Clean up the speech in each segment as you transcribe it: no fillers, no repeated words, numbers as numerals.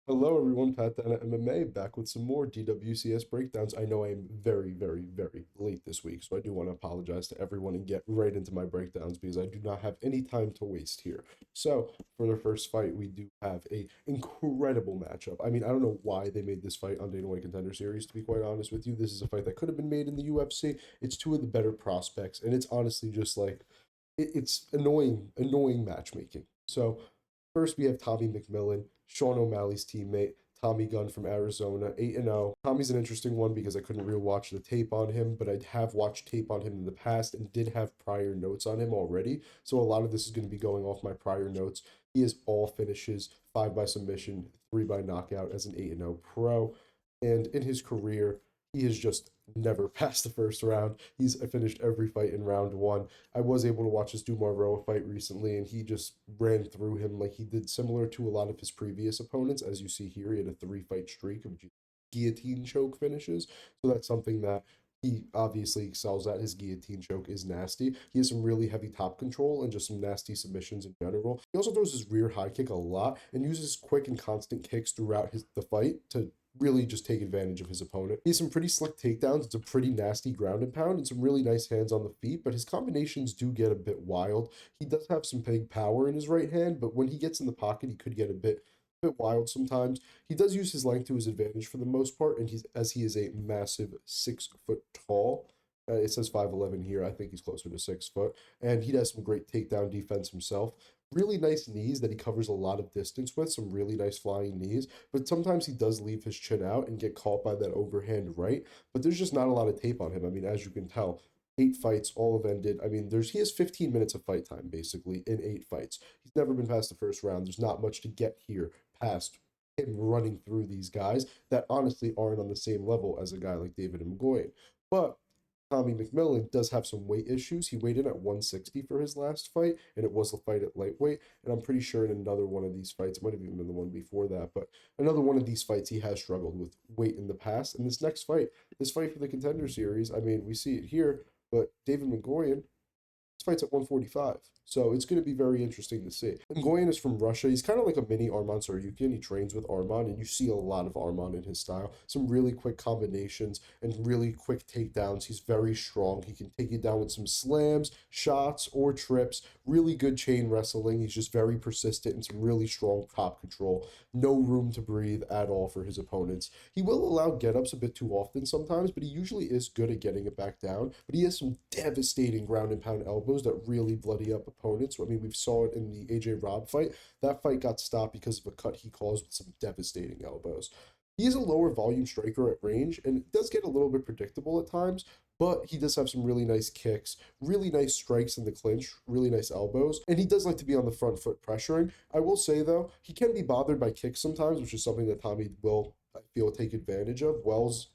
Hello everyone, Pat Dana MMA back with some more DWCS breakdowns. I know I'm very late this week, so I do want to apologize to everyone and get right into my breakdowns because I do not have any time to waste here. So for the first fight, we do have a incredible matchup. I mean, I don't know why they made this fight on Dana White Contender Series, to be quite honest with you. This is a fight that could have been made in the UFC. It's two of the better prospects, and it's honestly just like it's annoying matchmaking. So first, we have Tommy McMillen, Sean O'Malley's teammate, Tommy Gunn from Arizona, 8-0. Tommy's an interesting one because I couldn't rewatch the tape on him, but I have watched tape on him in the past and did have prior notes on him already. So a lot of this is going to be going off my prior notes. He has all finishes, 5 by submission, 3 by knockout as an 8-0 pro. And in his career, he has just never passed the first round. He's finished every fight in round one. I was able to watch his Dumar Roa fight recently, and he just ran through him like he did, similar to a lot of his previous opponents. As you see here, he had a 3 fight streak of guillotine choke finishes. So that's something that he obviously excels at. His guillotine choke is nasty. He has some really heavy top control and just some nasty submissions in general. He also throws his rear high kick a lot and uses quick and constant kicks throughout the fight to really just take advantage of his opponent. He has some pretty slick takedowns. It's a pretty nasty ground and pound and some really nice hands on the feet, but his combinations do get a bit wild. He does have some big power in his right hand, but when he gets in the pocket, he could get a bit wild sometimes. He does use his length to his advantage for the most part, and he is a massive 6 foot tall. It says 5'11" here. I think he's closer to 6 foot, and he does some great takedown defense himself. Really nice knees that he covers a lot of distance with, some really nice flying knees, but sometimes he does leave his chin out and get caught by that overhand right, but there's just not a lot of tape on him. I mean, as you can tell, 8 fights, all have ended. I mean, he has 15 minutes of fight time basically in 8 fights. He's never been past the first round. There's not much to get here past him running through these guys that honestly aren't on the same level as a guy like David Mgoyan. But Tommy McMillen does have some weight issues. He weighed in at 160 for his last fight, and it was a fight at lightweight. And I'm pretty sure in another one of these fights, it might have even been the one before that, but another one of these fights, he has struggled with weight in the past. And this fight for the Contender Series, I mean, we see it here, but David Mgoyan, this fight's at 145. So it's going to be very interesting to see. Mgoyan is from Russia. He's kind of like a mini Arman Saryukian. He trains with Arman, and you see a lot of Arman in his style. Some really quick combinations and really quick takedowns. He's very strong. He can take you down with some slams, shots, or trips. Really good chain wrestling. He's just very persistent and some really strong top control. No room to breathe at all for his opponents. He will allow get-ups a bit too often sometimes, but he usually is good at getting it back down. But he has some devastating ground and pound elbows that really bloody up opponents. I mean, we saw it in the AJ Robb fight. That fight got stopped because of a cut he caused with some devastating elbows. He is a lower volume striker at range, and it does get a little bit predictable at times, but he does have some really nice kicks, really nice strikes in the clinch, really nice elbows, and he does like to be on the front foot pressuring. I will say, though, he can be bothered by kicks sometimes, which is something that Tommy will, I feel, take advantage of.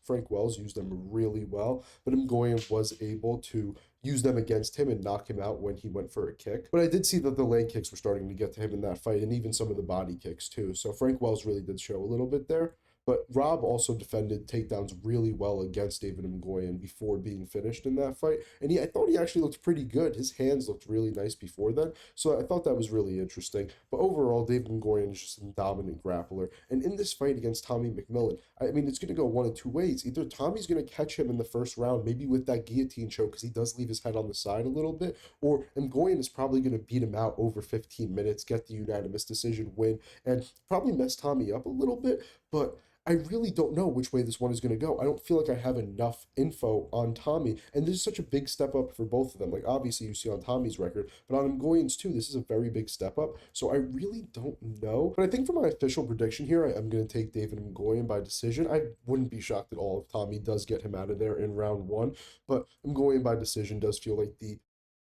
Frank Wells used them really well, but Mgoyan was able to use them against him and knock him out when he went for a kick. But I did see that the leg kicks were starting to get to him in that fight, and even some of the body kicks too. So Frank Wells really did show a little bit there. But Rob also defended takedowns really well against David Mgoyan before being finished in that fight. And I thought he actually looked pretty good. His hands looked really nice before then. So I thought that was really interesting. But overall, David Mgoyan is just a dominant grappler. And in this fight against Tommy McMillen, I mean, it's going to go one of two ways. Either Tommy's going to catch him in the first round, maybe with that guillotine choke, because he does leave his head on the side a little bit, or Mgoyan is probably going to beat him out over 15 minutes, get the unanimous decision win, and probably mess Tommy up a little bit. But I really don't know which way this one is going to go. I don't feel like I have enough info on Tommy, and this is such a big step up for both of them. Like, obviously, you see on Tommy's record, but on Mgoyan's too, this is a very big step up. So I really don't know. But I think for my official prediction here, I'm going to take David Mgoyan by decision. I wouldn't be shocked at all if Tommy does get him out of there in round one, but Mgoyan by decision does feel like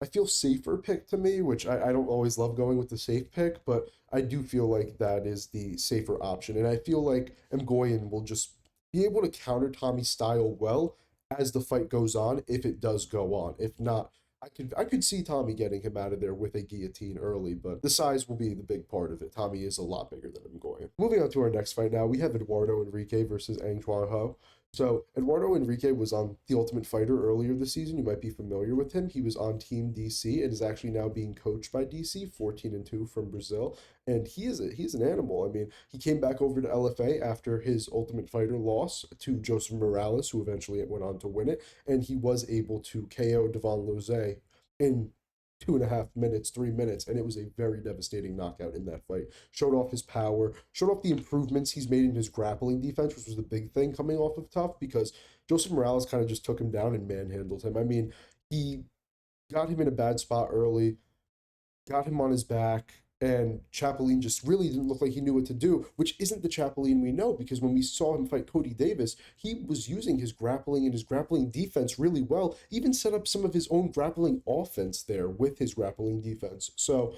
I feel safer pick to me, which I don't always love going with the safe pick, but I do feel like that is the safer option. And I feel like Mgoyan will just be able to counter Tommy's style well as the fight goes on, if it does go on. If not, I could see Tommy getting him out of there with a guillotine early, but the size will be the big part of it. Tommy is a lot bigger than Mgoyan. Moving on to our next fight now, we have Eduardo Henrique versus Ang Tuan Ho. So Eduardo Henrique was on The Ultimate Fighter earlier this season. You might be familiar with him. He was on Team DC and is actually now being coached by DC, 14-2 from Brazil. And he's an animal. I mean, he came back over to LFA after his Ultimate Fighter loss to Joseph Morales, who eventually went on to win it, and he was able to KO Devon Loze in 2.5 minutes, 3 minutes, and it was a very devastating knockout in that fight. Showed off his power, showed off the improvements he's made in his grappling defense, which was the big thing coming off of Tough, because Joseph Morales kind of just took him down and manhandled him. I mean, he got him in a bad spot early, got him on his back, and Chapelin just really didn't look like he knew what to do, which isn't the Chapelin we know, because when we saw him fight Cody Davis, he was using his grappling and his grappling defense really well, even set up some of his own grappling offense there with his grappling defense. So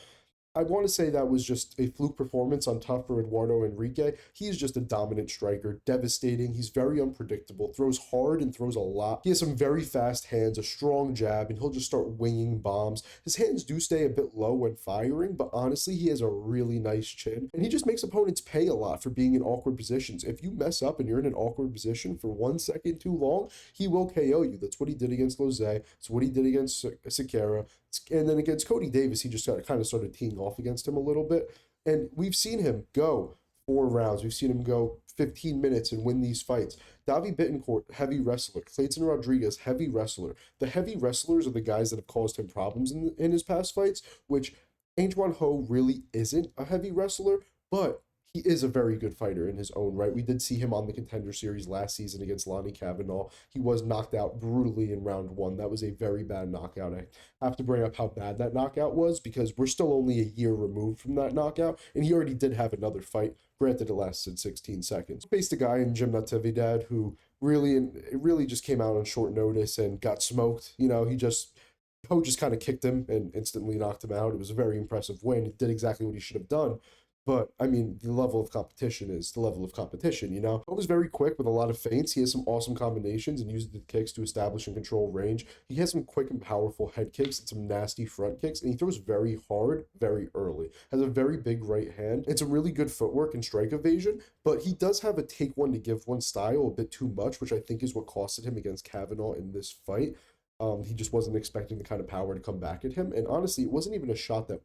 I want to say that was just a fluke performance on top for Eduardo Henrique. He's just a dominant striker, devastating. He's very unpredictable, throws hard and throws a lot. He has some very fast hands, a strong jab, and he'll just start winging bombs. His hands do stay a bit low when firing, but honestly, he has a really nice chin. And he just makes opponents pay a lot for being in awkward positions. If you mess up and you're in an awkward position for 1 second too long, he will KO you. That's what he did against Loze. It's what he did against Sakara. And then against Cody Davis, he just kind of started teeing off against him a little bit. And we've seen him go 4 rounds. We've seen him go 15 minutes and win these fights. Davi Bittencourt, heavy wrestler. Clayton Rodriguez, heavy wrestler. The heavy wrestlers are the guys that have caused him problems in his past fights, which Angel Ho really isn't a heavy wrestler, but he is a very good fighter in his own right. We did see him on the Contender Series last season against Lonnie Kavanaugh. He was knocked out brutally in round one. That was a very bad knockout. I have to bring up how bad that knockout was because we're still only a year removed from that knockout, and he already did have another fight. Granted, it lasted 16 seconds. Faced a guy in Jim Natividad who really just came out on short notice and got smoked. Ho just kind of kicked him and instantly knocked him out. It was a very impressive win. He did exactly what he should have done. But, I mean, the level of competition is the level of competition, you know? He was very quick with a lot of feints. He has some awesome combinations and uses the kicks to establish and control range. He has some quick and powerful head kicks and some nasty front kicks, and he throws very hard, very early. Has a very big right hand. It's a really good footwork and strike evasion, but he does have a take one to give one style a bit too much, which I think is what costed him against Kavanaugh in this fight. He just wasn't expecting the kind of power to come back at him, and honestly, it wasn't even a shot that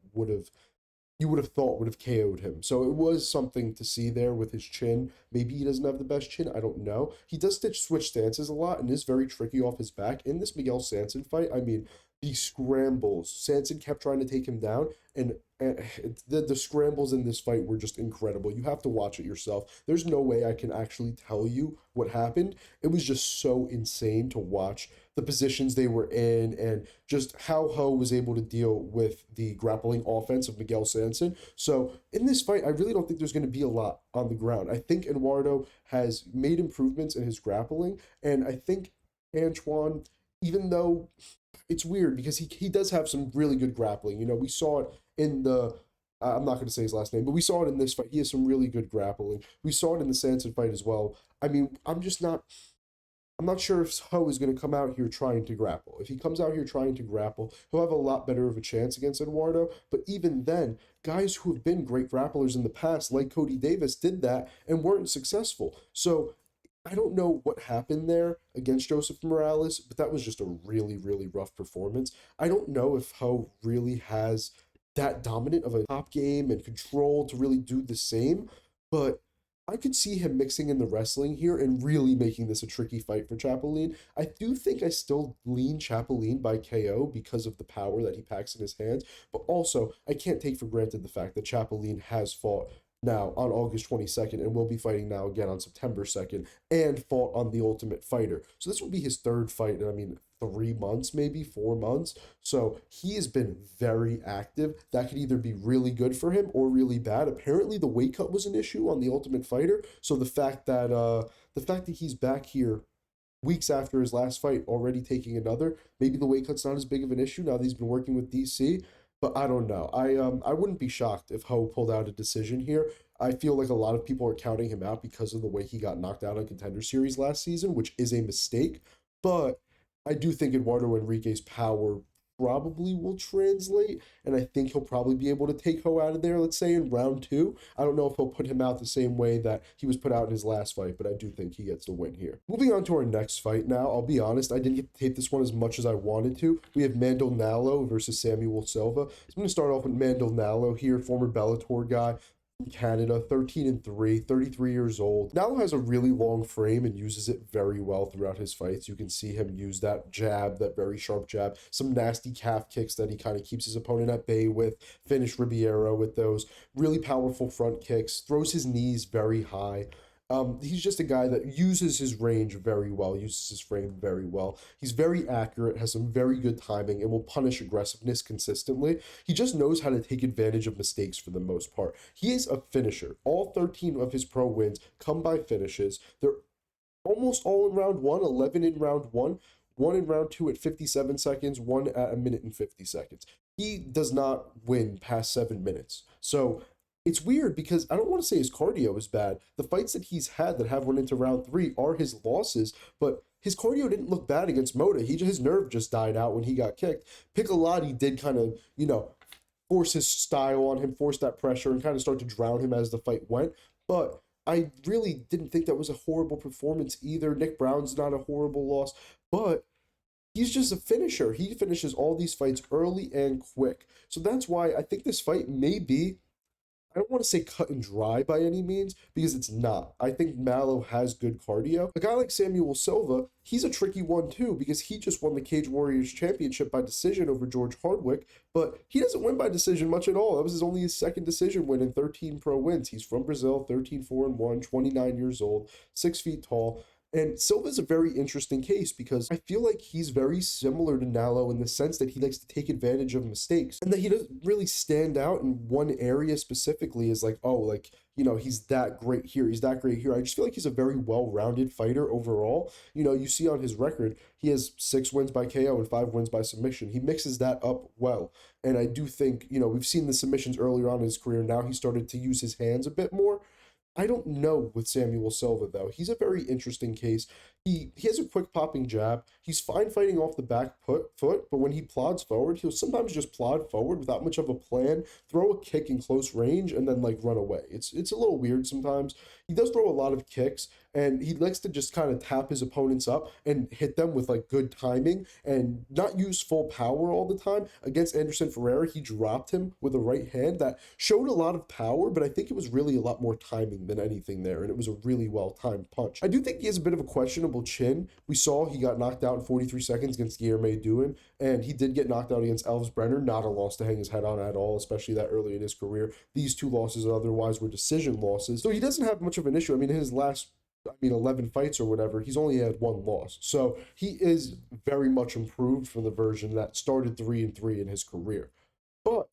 you would have thought would have KO'd him. So it was something to see there with his chin. Maybe he doesn't have the best chin. I don't know. He does switch stances a lot and is very tricky off his back. In this Miguel Sanson fight, I mean, the scrambles. Sanson kept trying to take him down, and the scrambles in this fight were just incredible. You have to watch it yourself. There's no way I can actually tell you what happened. It was just so insane to watch the positions they were in and just how Ho was able to deal with the grappling offense of Miguel Sanson. So in this fight, I really don't think there's going to be a lot on the ground. I think Eduardo has made improvements in his grappling, and I think Antoine, even though it's weird because he does have some really good grappling. You know, we saw it in the I'm not going to say his last name, but we saw it in this fight. He has some really good grappling. We saw it in the Sanson fight as well. I mean, I'm not sure if Ho is going to come out here trying to grapple. If he comes out here trying to grapple, he'll have a lot better of a chance against Eduardo. But even then, guys who have been great grapplers in the past, like Cody Davis, did that and weren't successful. So I don't know what happened there against Joseph Morales, but that was just a really, really rough performance. I don't know if Ho really has that dominant of a top game and control to really do the same, but I could see him mixing in the wrestling here and really making this a tricky fight for Chapelin. I do think I still lean Chapelin by KO because of the power that he packs in his hands, but also I can't take for granted the fact that Chapelin has fought now on August 22nd and will be fighting now again on September 2nd and fought on The Ultimate Fighter. So this will be his third fight in, 3 months, maybe 4 months. So he has been very active. That could either be really good for him or really bad. Apparently the weight cut was an issue on The Ultimate Fighter. So the fact that he's back here weeks after his last fight already taking another, maybe the weight cut's not as big of an issue now that he's been working with DC. But I don't know. I wouldn't be shocked if Ho pulled out a decision here. I feel like a lot of people are counting him out because of the way he got knocked out on Contender Series last season, which is a mistake. But I do think Eduardo Enrique's power probably will translate, and I think he'll probably be able to take Ho out of there, let's say in round 2. I don't know if he'll put him out the same way that he was put out in his last fight, but I do think he gets the win here. Moving on to our next fight now, I'll be honest, I didn't get to tape this one as much as I wanted to. We have Nallo versus Samuel Silva. So I'm going to start off with Nallo here, former Bellator guy. Canada, 13-3, 33 years old. Nallo has a really long frame and uses it very well throughout his fights. You can see him use that jab, that very sharp jab, some nasty calf kicks that he kind of keeps his opponent at bay with, finish Ribeiro with those, really powerful front kicks, throws his knees very high. He's just a guy that uses his range very well, uses his frame very well. He's very accurate, has some very good timing, and will punish aggressiveness consistently. He just knows how to take advantage of mistakes for the most part. He is a finisher. All 13 of his pro wins come by finishes. They're almost all in round 1, 11 in round 1, 1 in round 2 at 57 seconds, 1 at 1 minute and 50 seconds. He does not win past 7 minutes. So it's weird because I don't want to say his cardio is bad. The fights that he's had that have went into round 3 are his losses, but his cardio didn't look bad against Mota. His nerve just died out when he got kicked. Piccolotti did kind of, force his style on him, force that pressure, and kind of start to drown him as the fight went. But I really didn't think that was a horrible performance either. Nick Brown's not a horrible loss, but he's just a finisher. He finishes all these fights early and quick. So that's why I think this fight may be, I don't want to say cut and dry by any means, because it's not. I think Nallo has good cardio. A guy like Samuel Silva, he's a tricky one too, because he just won the Cage Warriors Championship by decision over George Hardwick, but he doesn't win by decision much at all. That was only his second decision win in 13 pro wins. He's from Brazil, 13-4-1, 29 years old, 6 feet tall. And Silva's a very interesting case because I feel like he's very similar to Nallo in the sense that he likes to take advantage of mistakes and that he doesn't really stand out in one area specifically as he's that great here, he's that great here. I just feel like he's a very well-rounded fighter overall. You see on his record, he has 6 wins by KO and 5 wins by submission. He mixes that up well. And I do think, we've seen the submissions earlier on in his career. Now he started to use his hands a bit more. I don't know with Samuel Silva, though. He's a very interesting case. He has a quick popping jab. He's fine fighting off the back foot, but when he plods forward, he'll sometimes just plod forward without much of a plan, throw a kick in close range, and then, run away. It's a little weird sometimes. He does throw a lot of kicks, and he likes to just kind of tap his opponents up and hit them with, good timing and not use full power all the time. Against Anderson Ferreira, he dropped him with a right hand that showed a lot of power, but I think it was really a lot more timing than anything there, and it was a really well-timed punch. I do think he has a bit of a questionable chin. We saw he got knocked out in 43 seconds against Guilherme Duin, and he did get knocked out against Elvis Brenner. Not a loss to hang his head on at all, especially that early in his career. These 2 losses otherwise were decision losses, so he doesn't have much of an issue. In his last 11 fights or whatever, he's only had 1 loss. So he is very much improved from the version that started 3-3 in his career. But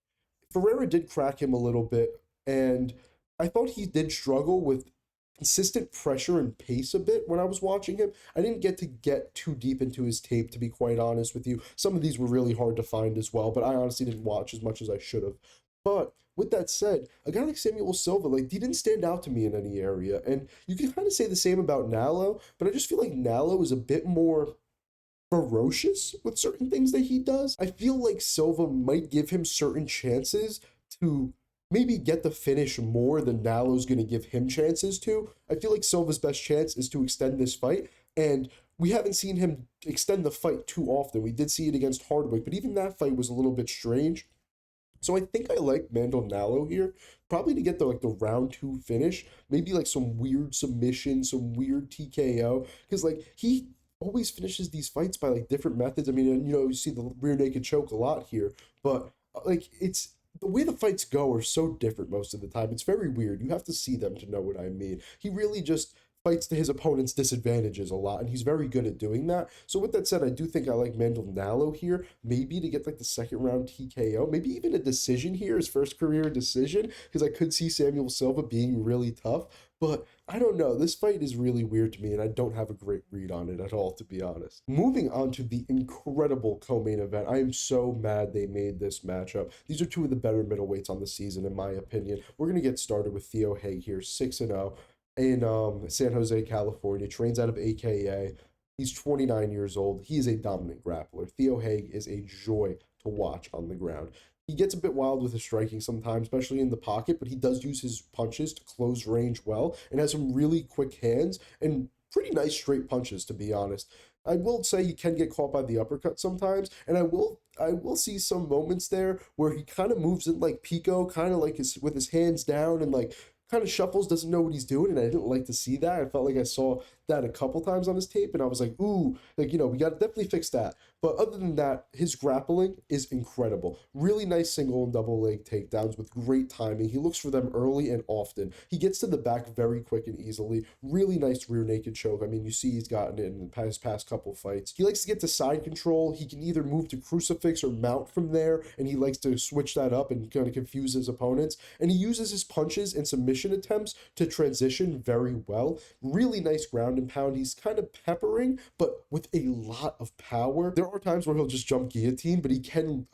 Ferreira did crack him a little bit, and I thought he did struggle with consistent pressure and pace a bit when I was watching him. I didn't get too deep into his tape, to be quite honest with you. Some of these were really hard to find as well, but I honestly didn't watch as much as I should have. But with that said, a guy like Samuel Silva, he didn't stand out to me in any area. And you can kind of say the same about Nallo, but I just feel like Nallo is a bit more ferocious with certain things that he does. I feel like Silva might give him certain chances to maybe get the finish more than Nallo's going to give him chances to. I feel like Silva's best chance is to extend this fight, and we haven't seen him extend the fight too often. We did see it against Hardwick, but even that fight was a little bit strange. So I think I like Nallo here, probably to get the round 2 finish, maybe some weird submission, some weird TKO, because he always finishes these fights by different methods. You see the rear naked choke a lot here, but it's the way the fights go are so different most of the time. It's very weird. You have to see them to know what I mean. He really just fights to his opponent's disadvantages a lot, and he's very good at doing that. So with that said, I do think I like Nallo here, maybe to get the second round TKO, maybe even a decision here, his first career decision, because I could see Samuel Silva being really tough, but I don't know. This fight is really weird to me, and I don't have a great read on it at all, to be honest. Moving on to the incredible co-main event. I am so mad they made this matchup. These are 2 of the better middleweights on the season, in my opinion. We're going to get started with Theo Haig here, 6-0. In San Jose, California, trains out of AKA. He's 29 years old. He is a dominant grappler. Theo Haig is a joy to watch on the ground. He gets a bit wild with his striking sometimes, especially in the pocket, but he does use his punches to close range well and has some really quick hands and pretty nice straight punches, to be honest. I will say he can get caught by the uppercut sometimes, and I will see some moments there where he kind of moves in like Pico, kind of like his with his hands down and like kind of shuffles, doesn't know what he's doing, and I didn't like to see that. I felt like I saw that a couple times on his tape, and I was like, ooh, like, we got to definitely fix that. But other than that, his grappling is incredible. Really nice single and double leg takedowns with great timing. He looks for them early and often. He gets to the back very quick and easily. Really nice rear naked choke. I mean, you see he's gotten it in his past couple fights. He likes to get to side control. He can either move to crucifix or mount from there, and he likes to switch that up and kind of confuse his opponents. And he uses his punches and submission attempts to transition very well. Really nice ground and pound. He's kind of peppering, but with a lot of power. There are times where he'll just jump guillotine, but he can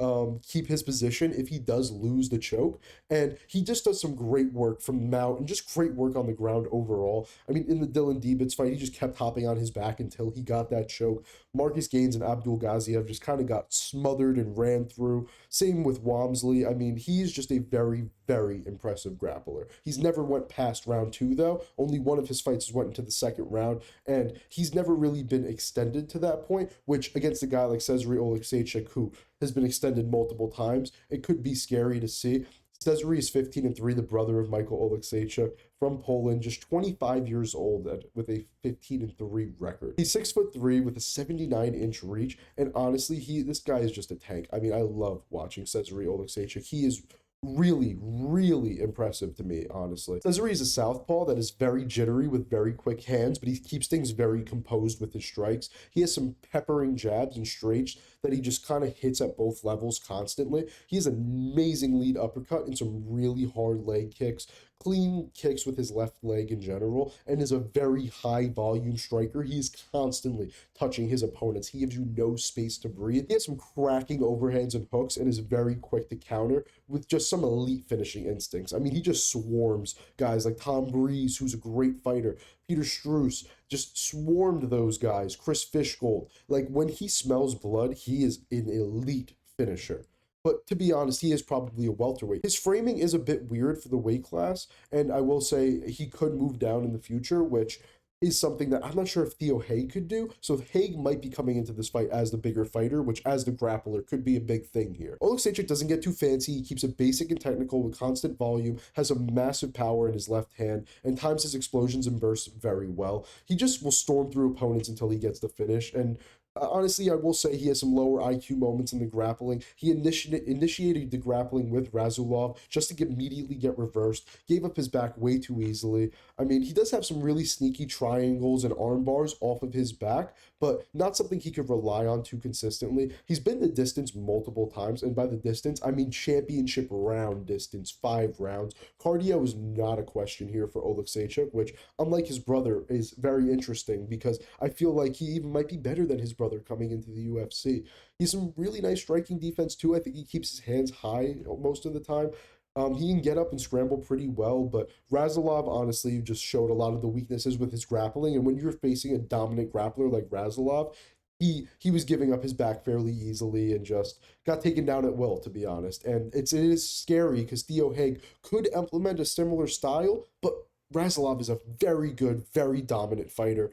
keep his position if he does lose the choke. And he just does some great work from mount and just great work on the ground overall. I mean, in the Dylan Diebitz fight, he just kept hopping on his back until he got that choke. Marcus Gaines and Abdul Gaziev just kind of got smothered and ran through. Same with Walmsley. I mean, he's just a very, very impressive grappler. He's never went past round 2, though. Only one of his fights went into the second round, and he's never really been extended to that point, which against a guy like Cezary Oleksiejczuk, who has been extended multiple times, it could be scary to see. Cezary is 15-3, the brother of Michael Oleksiejczuk from Poland, just 25 years old with a 15-3 record. He's 6'3" with a 79-inch reach, and honestly, this guy is just a tank. I mean, I love watching Cezary Oleksiejczuk. He is really, really impressive to me, honestly. Cezary is a southpaw that is very jittery with very quick hands, but he keeps things very composed with his strikes. He has some peppering jabs and straights that he just kind of hits at both levels constantly. He has an amazing lead uppercut and some really hard leg kicks, clean kicks with his left leg in general, and is a very high volume striker. He is constantly touching his opponents. He gives you no space to breathe. He has some cracking overhands and hooks and is very quick to counter with just some elite finishing instincts. I mean, he just swarms guys like Tom Breeze, who's a great fighter. Peter Struess just swarmed those guys. Chris Fishgold. Like, when he smells blood, he is an elite finisher. But to be honest, he is probably a welterweight. His framing is a bit weird for the weight class, and I will say he could move down in the future, which is something that I'm not sure if Theo Haig could do. So Haig might be coming into this fight as the bigger fighter, which as the grappler could be a big thing here. Oleksiejczuk doesn't get too fancy. He keeps it basic and technical with constant volume, has a massive power in his left hand, and times his explosions and bursts very well. He just will storm through opponents until he gets the finish, and honestly, I will say he has some lower IQ moments in the grappling. He initiated the grappling with Razulov just to immediately get reversed, gave up his back way too easily. I mean, he does have some really sneaky triangles and arm bars off of his back, but not something he could rely on too consistently. He's been the distance multiple times, and by the distance, I mean championship round distance, 5 rounds. Cardio is not a question here for Oleksiejczuk, which, unlike his brother, is very interesting because I feel like he even might be better than his brother coming into the UFC. He's some really nice striking defense too. I think he keeps his hands high most of the time. He can get up and scramble pretty well, but Razulov honestly just showed a lot of the weaknesses with his grappling, and when you're facing a dominant grappler like Razulov, he was giving up his back fairly easily and just got taken down at will, to be honest. And it is scary because Theo Haig could implement a similar style, but Razulov is a very good, very dominant fighter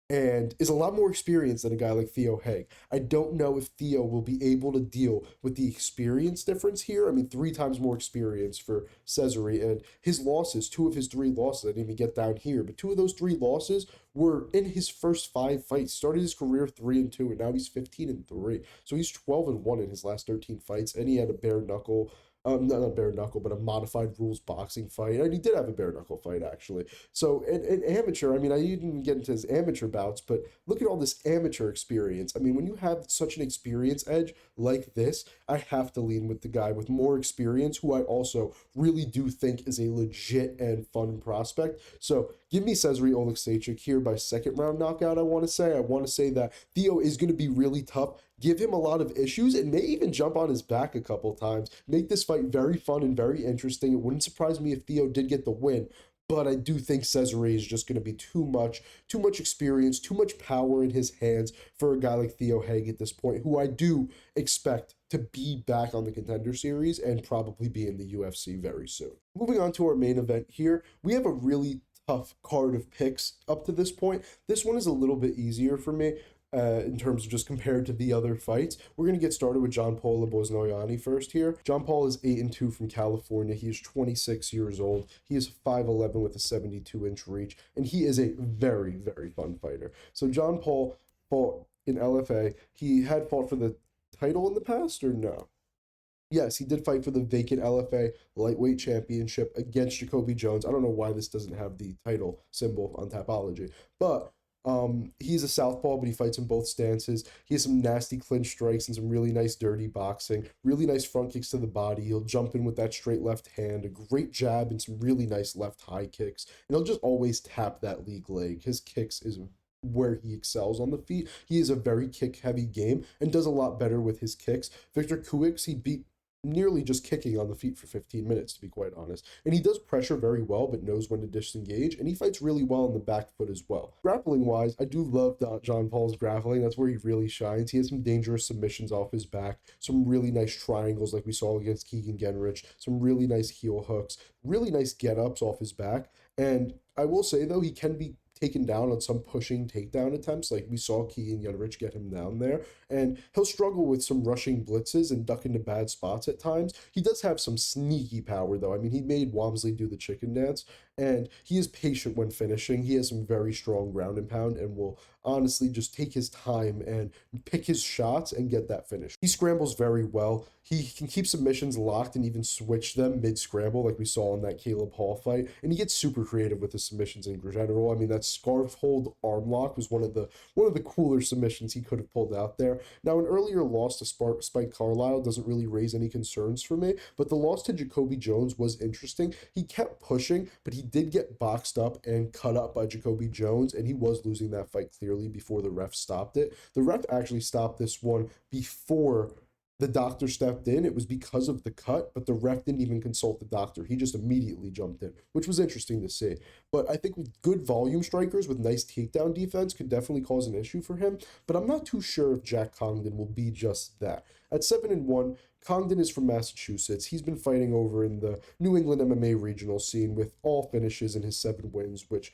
and is a lot more experienced than a guy like Theo Haig. I don't know if Theo will be able to deal with the experience difference here. I mean, 3 times more experience for Cezary, and his losses, 2 of his 3 losses, I didn't even get down here, but 2 of those 3 losses were in his first 5 fights. Started his career 3-2, and now he's 15-3. So he's 12-1 in his last 13 fights, and he had a bare knuckle, not bare knuckle, but a modified rules boxing fight. And he did have a bare knuckle fight, actually. So, in amateur, I mean, I didn't even get into his amateur bouts, but look at all this amateur experience. I mean, when you have such an experience edge like this, I have to lean with the guy with more experience, who I also really do think is a legit and fun prospect. So, give me Cezary Oleksiejczuk here by second round knockout, I want to say. I want to say that Theo is going to be really tough, give him a lot of issues, and may even jump on his back a couple times. Make this fight very fun and very interesting. It wouldn't surprise me if Theo did get the win, but I do think Cezary is just going to be too much experience, too much power in his hands for a guy like Theo Haig at this point, who I do expect to be back on the Contender Series and probably be in the UFC very soon. Moving on to our main event here, we have a really tough card of picks up to this point. This one is a little bit easier for me. In terms of just compared to the other fights. We're going to get started with Jean-Paul Lebosnoyani first here. Jean-Paul is 8-2 from California. He is 26 years old. He is 5'11 with a 72-inch reach, and he is a very, very fun fighter. So Jean-Paul fought in LFA. He had fought for the title in the past, or no? Yes, he did fight for the vacant LFA lightweight championship against Jacoby Jones. I don't know why this doesn't have the title symbol on Tapology, but he's a southpaw, but he fights in both stances. He has some nasty clinch strikes and some really nice dirty boxing, really nice front kicks to the body. He'll jump in with that straight left hand, a great jab, and some really nice left high kicks. And he'll just always tap that league leg. His kicks is where he excels on the feet. He is a very kick-heavy game and does a lot better with his kicks. Victor Kuix, he beat nearly just kicking on the feet for 15 minutes, to be quite honest. And he does pressure very well, but knows when to disengage, and he fights really well on the back foot as well. Grappling-wise, I do love Jean-Paul's grappling. That's where he really shines. He has some dangerous submissions off his back, some really nice triangles like we saw against Keegan Genrich, some really nice heel hooks, really nice get-ups off his back. And I will say, though, he can be taken down on some pushing takedown attempts, like we saw Keegan Genrich get him down there, and he'll struggle with some rushing blitzes and duck into bad spots at times. He does have some sneaky power, though. I mean, he made Walmsley do the chicken dance, and he is patient when finishing. He has some very strong ground and pound and will honestly just take his time and pick his shots and get that finish. He scrambles very well. He can keep submissions locked and even switch them mid-scramble like we saw in that Caleb Hall fight, and he gets super creative with his submissions in general. I mean, that scarf hold arm lock was one of the cooler submissions he could have pulled out there. Now, an earlier loss to Spike Carlisle doesn't really raise any concerns for me, but the loss to Jacoby Jones was interesting. He kept pushing, but he did get boxed up and cut up by Jacoby Jones, and he was losing that fight clearly before the ref stopped it. The ref actually stopped this one before the doctor stepped in. It was because of the cut, but the ref didn't even consult the doctor. He just immediately jumped in, which was interesting to see. But I think with good volume strikers with nice takedown defense could definitely cause an issue for him, but I'm not too sure if Jack Congdon will be just that. At 7-1, Congdon is from Massachusetts. He's been fighting over in the New England MMA regional scene with all finishes in his 7 wins, which,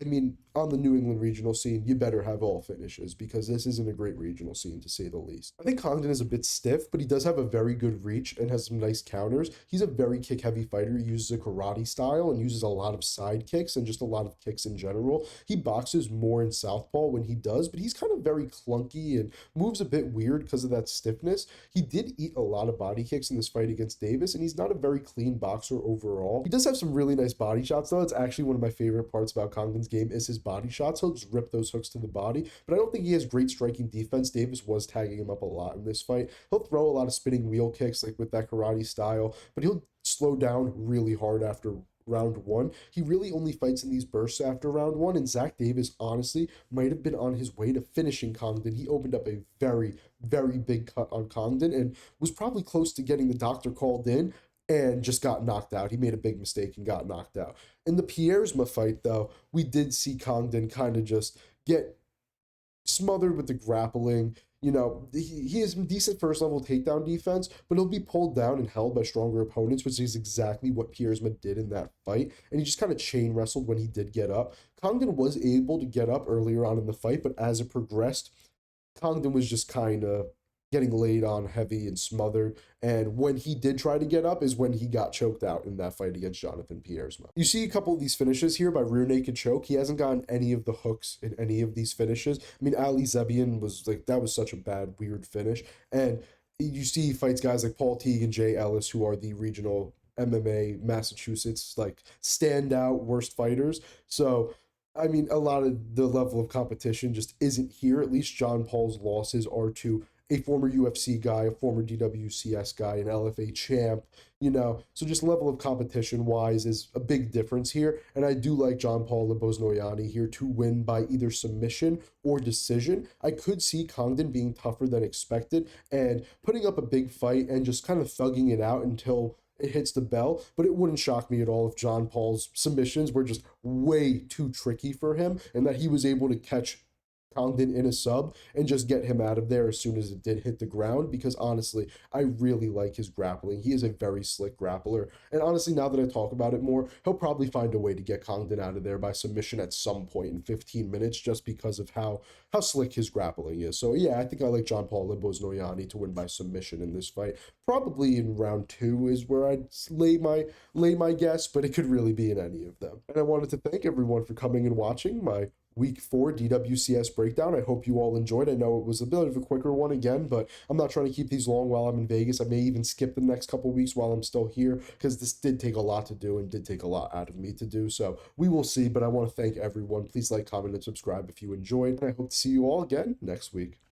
I mean, on the New England regional scene, you better have all finishes because this isn't a great regional scene, to say the least. I think Congdon is a bit stiff, but he does have a very good reach and has some nice counters. He's a very kick-heavy fighter. He uses a karate style and uses a lot of side kicks and just a lot of kicks in general. He boxes more in southpaw when he does, but he's kind of very clunky and moves a bit weird because of that stiffness. He did eat a lot of body kicks in this fight against Davis, and he's not a very clean boxer overall. He does have some really nice body shots, though. It's actually one of my favorite parts about Congdon's game is his body shots. He'll just rip those hooks to the body, but I don't think he has great striking defense. Davis was tagging him up a lot in this fight. He'll throw a lot of spinning wheel kicks like with that karate style, but he'll slow down really hard after round 1. He really only fights in these bursts after round 1, and Zach Davis honestly might have been on his way to finishing Congdon. He opened up a very, very big cut on Congdon and was probably close to getting the doctor called in and just got knocked out. He made a big mistake and got knocked out. In the Piersma fight, though, we did see Congdon kind of just get smothered with the grappling. You know, he has decent first-level takedown defense, but he'll be pulled down and held by stronger opponents, which is exactly what Piersma did in that fight, and he just kind of chain wrestled when he did get up. Congdon was able to get up earlier on in the fight, but as it progressed, Congdon was just kind of getting laid on heavy and smothered, and when he did try to get up is when he got choked out in that fight against Jonathan Piersma. You see a couple of these finishes here by rear naked choke. He hasn't gotten any of the hooks in any of these finishes. I mean, Ali Zebian was like, that was such a bad, weird finish, and you see he fights guys like Paul Teague and Jay Ellis, who are the regional MMA Massachusetts like standout worst fighters. So I mean, a lot of the level of competition just isn't here. At least John Paul's losses are to a former UFC guy, a former DWCS guy, an LFA champ, you know. So just level of competition-wise is a big difference here. And I do like Jean-Paul Lebosnoyani here to win by either submission or decision. I could see Congdon being tougher than expected and putting up a big fight and just kind of thugging it out until it hits the bell, but it wouldn't shock me at all if John Paul's submissions were just way too tricky for him and that he was able to catch Congdon in a sub and just get him out of there as soon as it did hit the ground, because honestly, I really like his grappling. He is a very slick grappler. And honestly, now that I talk about it more, he'll probably find a way to get Congdon out of there by submission at some point in 15 minutes just because of how slick his grappling is. So yeah, I think I like Jean-Paul Lebosnoyani to win by submission in this fight. Probably in round 2 is where I'd lay my guess, but it could really be in any of them. And I wanted to thank everyone for coming and watching my Week 4 DWCS breakdown. I hope you all enjoyed. I know it was a bit of a quicker one again, but I'm not trying to keep these long while I'm in Vegas. I may even skip the next couple weeks while I'm still here, because this did take a lot to do and did take a lot out of me to do. So we will see, but I want to thank everyone. Please like, comment, and subscribe if you enjoyed. And I hope to see you all again next week.